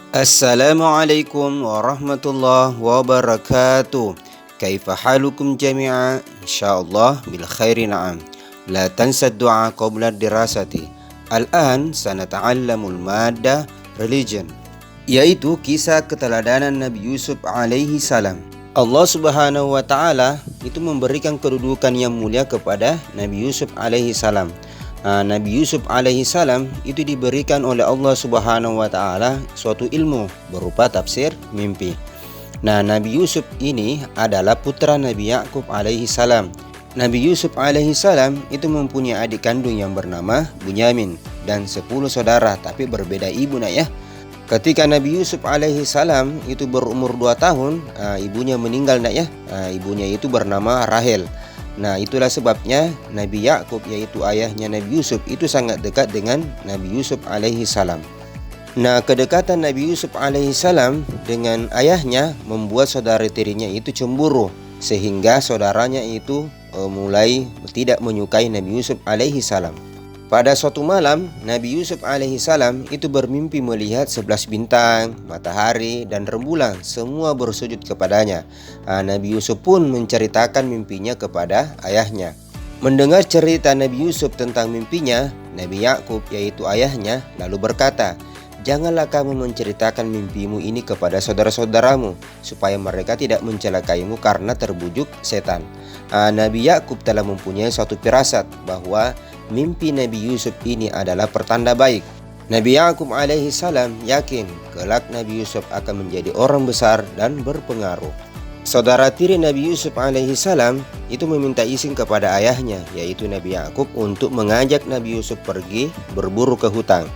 Assalamualaikum warahmatullahi wabarakatuh. Kaifa halukum jami'a? Insyaallah bil khairi na'am. La tansa du'a qabla dirasati. Al-an sanata'allamul madda religion, yaitu kisah keteladanan Nabi Yusuf alaihi salam. Allah Subhanahu wa taala itu memberikan kedudukan yang mulia kepada Nabi Yusuf alaihi salam. Nabi Yusuf alaihi salam itu diberikan oleh Allah Subhanahu wa taala suatu ilmu berupa tafsir mimpi. Nabi Yusuf ini adalah putra Nabi Yakub alaihi salam. Nabi Yusuf alaihi salam itu mempunyai adik kandung yang bernama Bunyamin dan 10 saudara tapi berbeda ibu ya. Ketika Nabi Yusuf alaihi salam itu berumur 2 tahun, ibunya meninggal ya. Ibunya itu bernama Rahel. Itulah sebabnya Nabi Yakub, yaitu ayahnya Nabi Yusuf, itu sangat dekat dengan Nabi Yusuf alaihi salam. Kedekatan Nabi Yusuf alaihi salam dengan ayahnya membuat saudara tirinya itu cemburu, sehingga saudaranya itu mulai tidak menyukai Nabi Yusuf alaihi salam. Pada suatu malam, Nabi Yusuf alaihi salam itu bermimpi melihat 11 bintang, matahari, dan rembulan semua bersujud kepadanya. Nabi Yusuf pun menceritakan mimpinya kepada ayahnya. Mendengar cerita Nabi Yusuf tentang mimpinya, Nabi Yakub, yaitu ayahnya, lalu berkata, "Janganlah kamu menceritakan mimpimu ini kepada saudara-saudaramu, supaya mereka tidak mencelakaimu karena terbujuk setan." Nabi Yakub telah mempunyai suatu firasat bahwa mimpi Nabi Yusuf ini adalah pertanda baik. Nabi Yakub alaihi salam yakin kelak Nabi Yusuf akan menjadi orang besar dan berpengaruh. Saudara tiri Nabi Yusuf alaihi salam itu meminta izin kepada ayahnya, yaitu Nabi Yakub, untuk mengajak Nabi Yusuf pergi berburu ke hutan.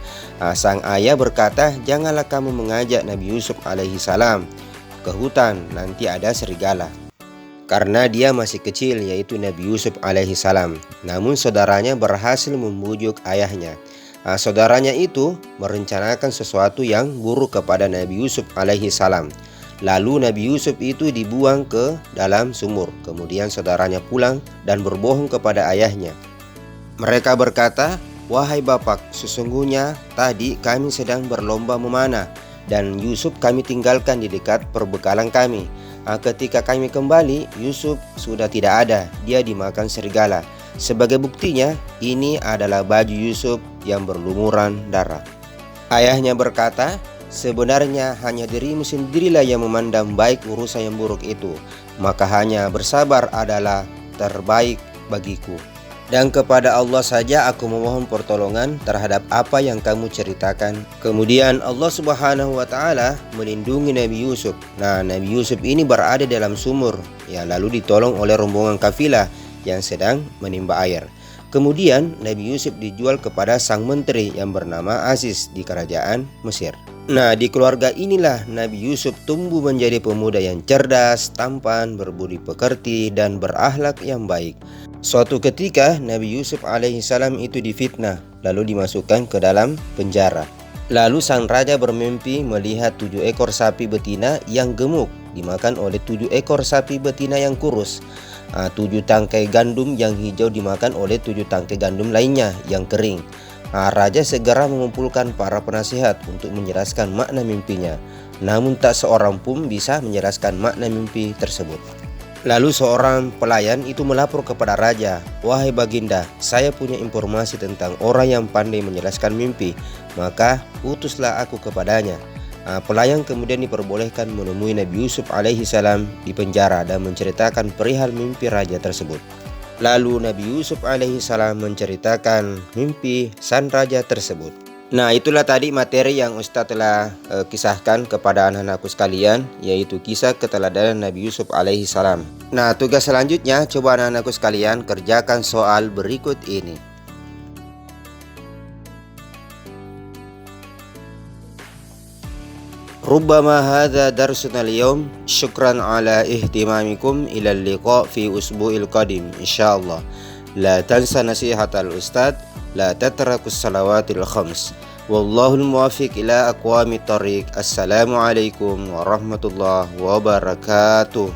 Sang ayah berkata, "Janganlah kamu mengajak Nabi Yusuf alaihi salam ke hutan, nanti ada serigala." Karena dia masih kecil, yaitu Nabi Yusuf alaihi salam. Namun saudaranya berhasil membujuk ayahnya. Saudaranya itu merencanakan sesuatu yang buruk kepada Nabi Yusuf alaihi salam. Lalu Nabi Yusuf itu dibuang ke dalam sumur. Kemudian saudaranya pulang dan berbohong kepada ayahnya. Mereka berkata, "Wahai bapak, sesungguhnya tadi kami sedang berlomba memanah dan Yusuf kami tinggalkan di dekat perbekalan kami. Ketika kami kembali, Yusuf sudah tidak ada, dia dimakan serigala. Sebagai buktinya, ini adalah baju Yusuf yang berlumuran darah." Ayahnya berkata, "Sebenarnya hanya dirimu sendirilah yang memandang baik urusan yang buruk itu, maka hanya bersabar adalah terbaik bagiku. Dan kepada Allah saja aku memohon pertolongan terhadap apa yang kamu ceritakan." Kemudian Allah Subhanahu wa taala melindungi Nabi Yusuf. Nabi Yusuf ini berada dalam sumur, lalu ditolong oleh rombongan kafilah yang sedang menimba air. Kemudian Nabi Yusuf dijual kepada sang menteri yang bernama Aziz di kerajaan Mesir. Di keluarga inilah Nabi Yusuf tumbuh menjadi pemuda yang cerdas, tampan, berbudi pekerti, dan berakhlak yang baik. Suatu ketika Nabi Yusuf alaihi salam itu difitnah, lalu dimasukkan ke dalam penjara. Lalu sang raja bermimpi melihat 7 ekor sapi betina yang gemuk dimakan oleh 7 ekor sapi betina yang kurus. 7 tangkai gandum yang hijau dimakan oleh 7 tangkai gandum lainnya yang kering. Raja segera mengumpulkan para penasihat untuk menjelaskan makna mimpinya. Namun tak seorang pun bisa menjelaskan makna mimpi tersebut. Lalu seorang pelayan itu melapor kepada raja, "Wahai baginda, saya punya informasi tentang orang yang pandai menjelaskan mimpi, maka utuslah aku kepadanya." Pelayan kemudian diperbolehkan menemui Nabi Yusuf alaihi salam di penjara dan menceritakan perihal mimpi raja tersebut. Lalu Nabi Yusuf alaihi salam menceritakan mimpi sang raja tersebut. Itulah tadi materi yang Ustadz telah kisahkan kepada anak-anakku sekalian, yaitu kisah keteladanan Nabi Yusuf alaihi salam. Tugas selanjutnya, coba anak-anakku sekalian kerjakan soal berikut ini. Rubbama hadza darsuna al-yawm. Syukran ala ihtimamikum. Ila al-liqa fi usbu'il qadim insyaallah. La tansa nasihatal ustad, la tatrakus salawatil khams. Wallahul muwaffiq ila aqwamit thariq. Assalamualaikum warahmatullahi wabarakatuh.